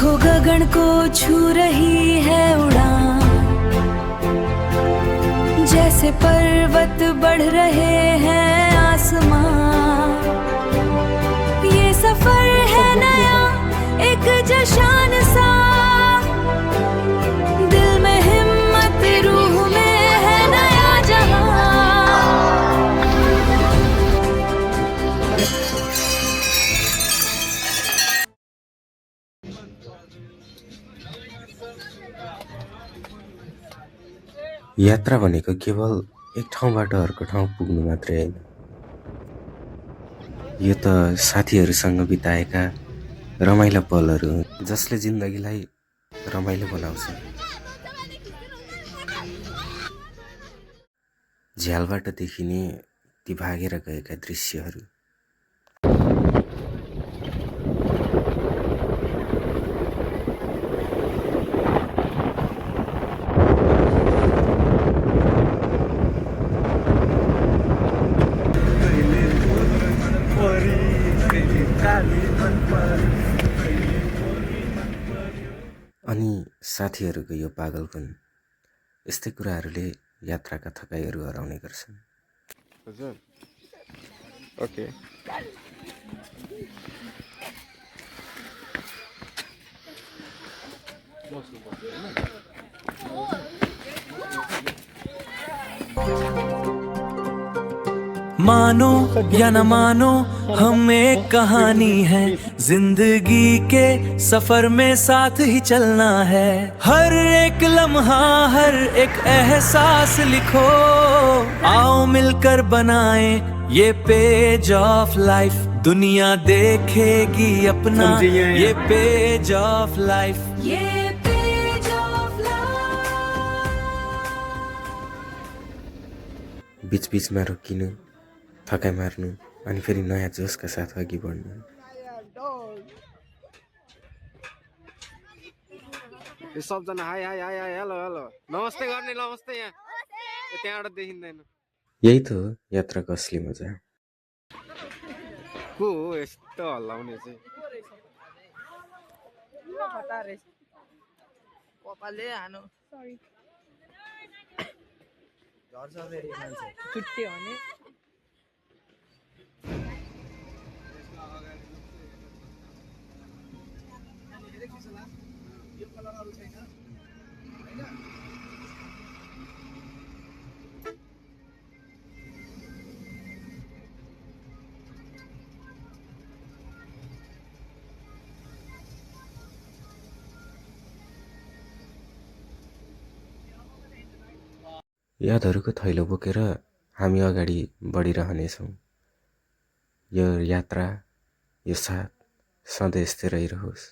देखो गगन को छू रही है उड़ान, जैसे पर्वत बढ़ रहे हैं आसमां। ये सफर है नया एक जशान सा, दिल में हिम्मत रूह में है नया जहां। यात्रा भनेको केवल एक ठाउँबाट अर्को ठाउँ पुग्नु मात्रै होइन, यो त साथीहरूसँग बिताएका रमाइला पलहरू हुन् जसले जिन्दगीलाई रमाइलो बनाउँछ। झ्यालबाट देखिने ती भागेर गएका दृश्यहरू, अनि साथीहरूको यो पागलपन, यस्तै कुराहरूले यात्राका थकाइहरू हराउने गर्छन्। हजुर ओके मानो या न मानो हम एक कहानी है, जिंदगी के सफर में साथ ही चलना है। हर एक लम्हा हर एक एहसास लिखो, आओ मिलकर बनाएं ये पेज ऑफ लाइफ। दुनिया देखेगी अपना ये पेज ऑफ लाइफ। ये पेज ऑफ लाइफ। बीच-बीचमा रोकिनु, थकाइ मार्नु अनि फेरि नयाँ जोसका साथ अघि बढ्नु। सबजना high high high hi hello hello नमस्ते गर्ने नमस्ते। यहाँ त्यहाँबाट देखिँदैन। यही त हो यात्राको असली मजा। को हो यस्तो हल्लाउने चाहिँ? कपालले हानो सरी झर्छ फेरि मान्छे छुट्टी भने यादहरूको थैलो बोकेर हामी अगाडि बढिरहनेछौँ। यो यात्रा, यो साथ सधैँ यस्तै रहिरहोस्।